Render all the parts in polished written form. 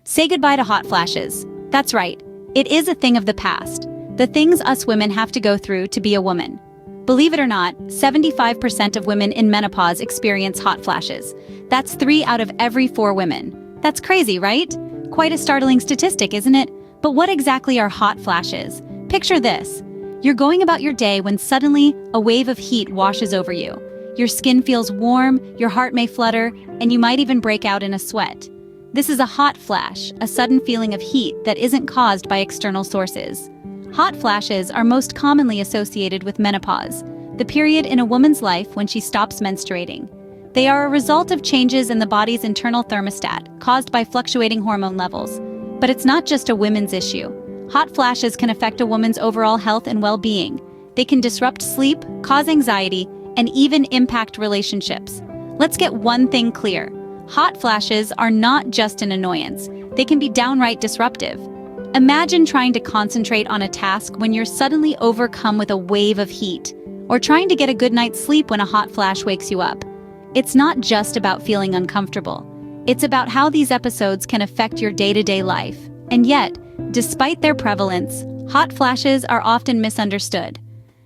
Say goodbye to hot flashes. That's right, it is a thing of the past. The things us women have to go through to be a woman. Believe it or not, 75% of women in menopause experience hot flashes. That's 3 out of every 4 women. That's crazy, right? Quite a startling statistic, isn't it? But what exactly are hot flashes? Picture this. You're going about your day when suddenly a wave of heat washes over you. Your skin feels warm, your heart may flutter, and you might even break out in a sweat. This is a hot flash, a sudden feeling of heat that isn't caused by external sources. Hot flashes are most commonly associated with menopause, the period in a woman's life when she stops menstruating. They are a result of changes in the body's internal thermostat caused by fluctuating hormone levels. But it's not just a women's issue. Hot flashes can affect a woman's overall health and well-being. They can disrupt sleep, cause anxiety, and even impact relationships. Let's get one thing clear. Hot flashes are not just an annoyance. They can be downright disruptive. Imagine trying to concentrate on a task when you're suddenly overcome with a wave of heat, or trying to get a good night's sleep when a hot flash wakes you up. It's not just about feeling uncomfortable. It's about how these episodes can affect your day-to-day life. And yet, despite their prevalence, hot flashes are often misunderstood.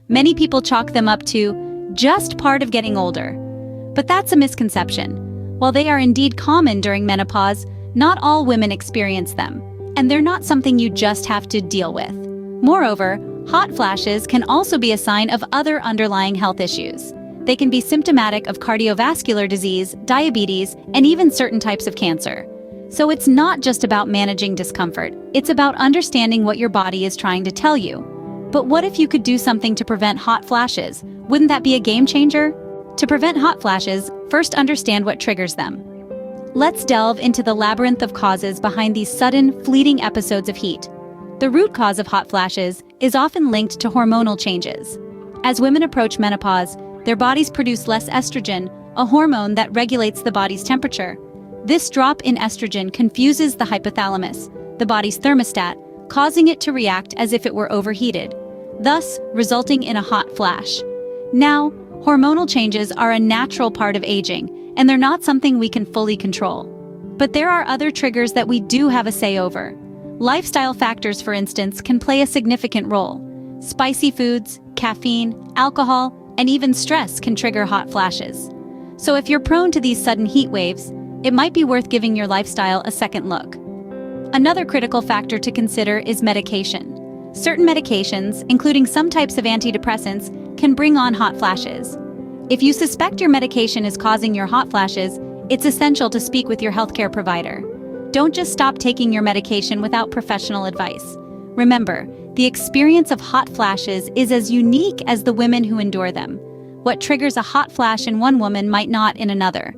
Many people chalk them up to just part of getting older. But that's a misconception. While they are indeed common during menopause, not all women experience them, and they're not something you just have to deal with. Moreover, hot flashes can also be a sign of other underlying health issues. They can be symptomatic of cardiovascular disease, diabetes, and even certain types of cancer. So it's not just about managing discomfort, it's about understanding what your body is trying to tell you. But what if you could do something to prevent hot flashes? Wouldn't that be a game changer? To prevent hot flashes, first understand what triggers them. Let's delve into the labyrinth of causes behind these sudden, fleeting episodes of heat. The root cause of hot flashes is often linked to hormonal changes. As women approach menopause, their bodies produce less estrogen, a hormone that regulates the body's temperature. This drop in estrogen confuses the hypothalamus, the body's thermostat, causing it to react as if it were overheated, thus resulting in a hot flash. Now, hormonal changes are a natural part of aging, and they're not something we can fully control. But there are other triggers that we do have a say over. Lifestyle factors, for instance, can play a significant role. Spicy foods, caffeine, alcohol, and even stress can trigger hot flashes. So if you're prone to these sudden heat waves, it might be worth giving your lifestyle a second look. Another critical factor to consider is medication. Certain medications, including some types of antidepressants, can bring on hot flashes. If you suspect your medication is causing your hot flashes, it's essential to speak with your healthcare provider. Don't just stop taking your medication without professional advice. Remember, the experience of hot flashes is as unique as the women who endure them. What triggers a hot flash in one woman might not in another.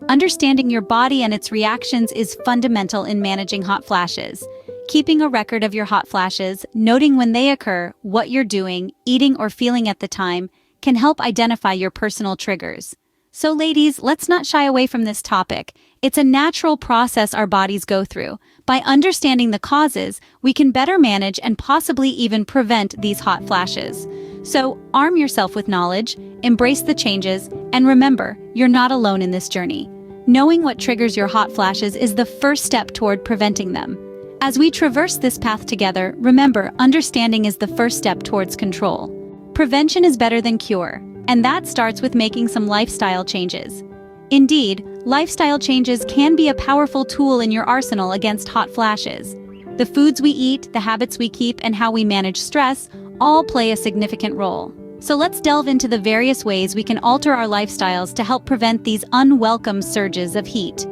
Understanding your body and its reactions is fundamental in managing hot flashes. Keeping a record of your hot flashes, noting when they occur, what you're doing, eating, or feeling at the time, can help identify your personal triggers. So ladies, let's not shy away from this topic. It's a natural process our bodies go through. By understanding the causes, we can better manage and possibly even prevent these hot flashes. So arm yourself with knowledge, embrace the changes, and remember, you're not alone in this journey. Knowing what triggers your hot flashes is the first step toward preventing them. As we traverse this path together, remember, understanding is the first step towards control. Prevention is better than cure, and that starts with making some lifestyle changes. Indeed, lifestyle changes can be a powerful tool in your arsenal against hot flashes. The foods we eat, the habits we keep, and how we manage stress all play a significant role. So let's delve into the various ways we can alter our lifestyles to help prevent these unwelcome surges of heat.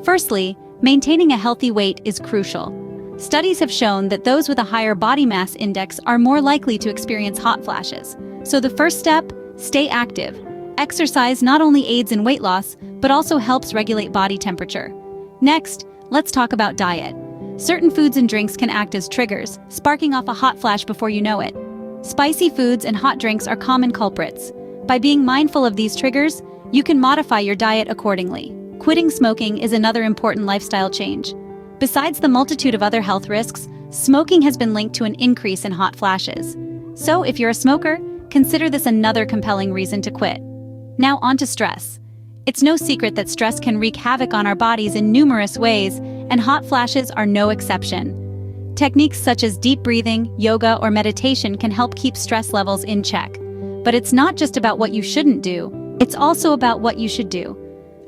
Firstly, maintaining a healthy weight is crucial. Studies have shown that those with a higher body mass index are more likely to experience hot flashes. So the first step, stay active. Exercise not only aids in weight loss, but also helps regulate body temperature. Next, let's talk about diet. Certain foods and drinks can act as triggers, sparking off a hot flash before you know it. Spicy foods and hot drinks are common culprits. By being mindful of these triggers, you can modify your diet accordingly. Quitting smoking is another important lifestyle change. Besides the multitude of other health risks, smoking has been linked to an increase in hot flashes. So if you're a smoker, consider this another compelling reason to quit. Now on to stress. It's no secret that stress can wreak havoc on our bodies in numerous ways, and hot flashes are no exception. Techniques such as deep breathing, yoga, or meditation can help keep stress levels in check. But it's not just about what you shouldn't do, it's also about what you should do.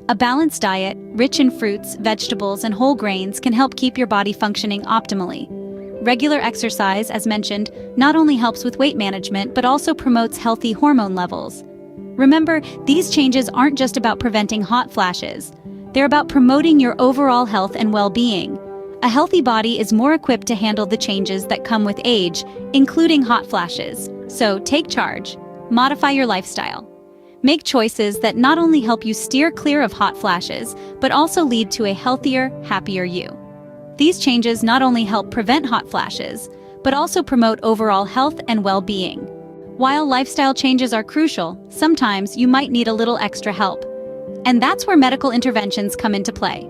A balanced diet, rich in fruits, vegetables, and whole grains, can help keep your body functioning optimally. Regular exercise, as mentioned, not only helps with weight management but also promotes healthy hormone levels. Remember, these changes aren't just about preventing hot flashes. They're about promoting your overall health and well-being. A healthy body is more equipped to handle the changes that come with age, including hot flashes. So take charge. Modify your lifestyle. Make choices that not only help you steer clear of hot flashes, but also lead to a healthier, happier you. These changes not only help prevent hot flashes, but also promote overall health and well-being. While lifestyle changes are crucial, sometimes you might need a little extra help. And that's where medical interventions come into play.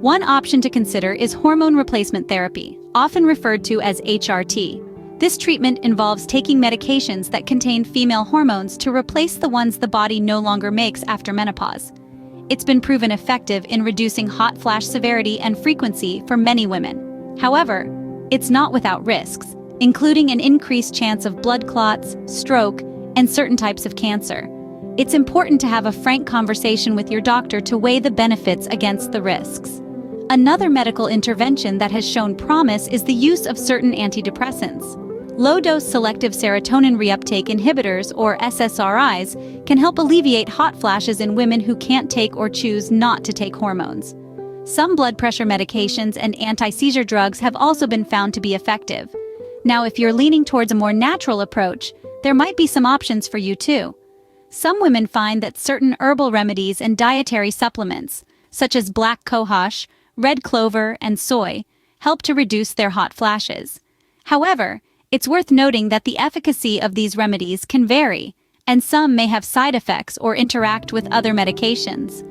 One option to consider is hormone replacement therapy, often referred to as HRT. This treatment involves taking medications that contain female hormones to replace the ones the body no longer makes after menopause. It's been proven effective in reducing hot flash severity and frequency for many women. However, it's not without risks, including an increased chance of blood clots, stroke, and certain types of cancer. It's important to have a frank conversation with your doctor to weigh the benefits against the risks. Another medical intervention that has shown promise is the use of certain antidepressants. Low-dose selective serotonin reuptake inhibitors, or SSRIs, can help alleviate hot flashes in women who can't take or choose not to take hormones. Some blood pressure medications and anti-seizure drugs have also been found to be effective. Now, if you're leaning towards a more natural approach, there might be some options for you too. Some women find that certain herbal remedies and dietary supplements, such as black cohosh, red clover, and soy, help to reduce their hot flashes. However, it's worth noting that the efficacy of these remedies can vary, and some may have side effects or interact with other medications.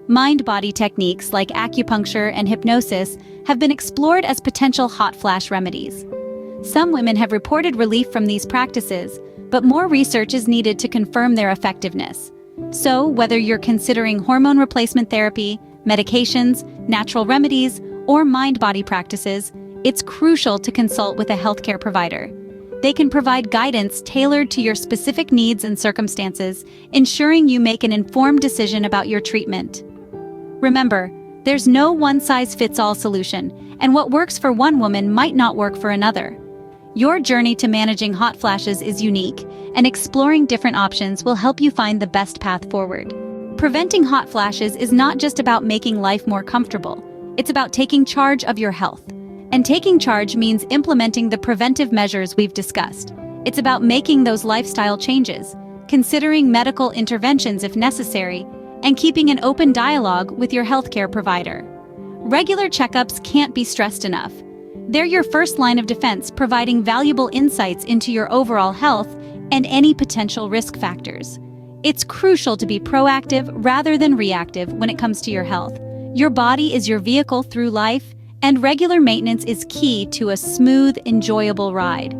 Mind-body techniques like acupuncture and hypnosis have been explored as potential hot flash remedies. Some women have reported relief from these practices, but more research is needed to confirm their effectiveness. So, whether you're considering hormone replacement therapy, medications, natural remedies, or mind-body practices, it's crucial to consult with a healthcare provider. They can provide guidance tailored to your specific needs and circumstances, ensuring you make an informed decision about your treatment. Remember, there's no one-size-fits-all solution, and what works for one woman might not work for another. Your journey to managing hot flashes is unique, and exploring different options will help you find the best path forward. Preventing hot flashes is not just about making life more comfortable. It's about taking charge of your health. And taking charge means implementing the preventive measures we've discussed. It's about making those lifestyle changes, considering medical interventions if necessary, and keeping an open dialogue with your healthcare provider. Regular checkups can't be stressed enough. They're your first line of defense, providing valuable insights into your overall health and any potential risk factors. It's crucial to be proactive rather than reactive when it comes to your health. Your body is your vehicle through life, and regular maintenance is key to a smooth, enjoyable ride.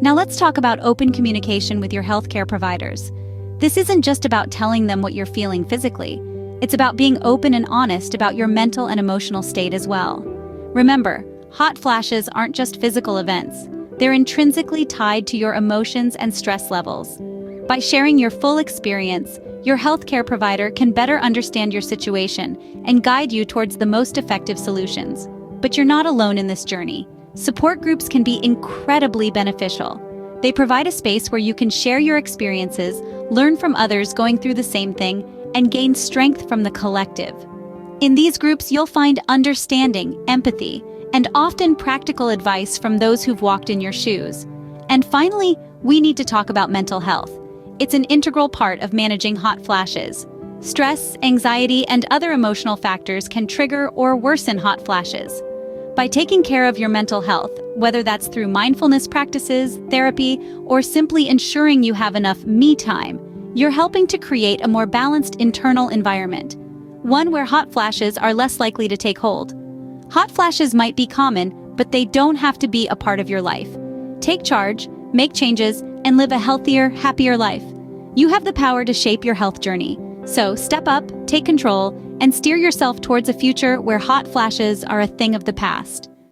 Now let's talk about open communication with your healthcare providers. This isn't just about telling them what you're feeling physically. It's about being open and honest about your mental and emotional state as well. Remember, hot flashes aren't just physical events. They're intrinsically tied to your emotions and stress levels. By sharing your full experience, your healthcare provider can better understand your situation and guide you towards the most effective solutions. But you're not alone in this journey. Support groups can be incredibly beneficial. They provide a space where you can share your experiences, learn from others going through the same thing, and gain strength from the collective. In these groups, you'll find understanding, empathy, and often practical advice from those who've walked in your shoes. And finally, we need to talk about mental health. It's an integral part of managing hot flashes. Stress, anxiety, and other emotional factors can trigger or worsen hot flashes. By taking care of your mental health, whether that's through mindfulness practices, therapy, or simply ensuring you have enough me time, you're helping to create a more balanced internal environment, one where hot flashes are less likely to take hold. Hot flashes might be common, but they don't have to be a part of your life. Take charge, make changes, and live a healthier, happier life. You have the power to shape your health journey. So step up, take control, and steer yourself towards a future where hot flashes are a thing of the past.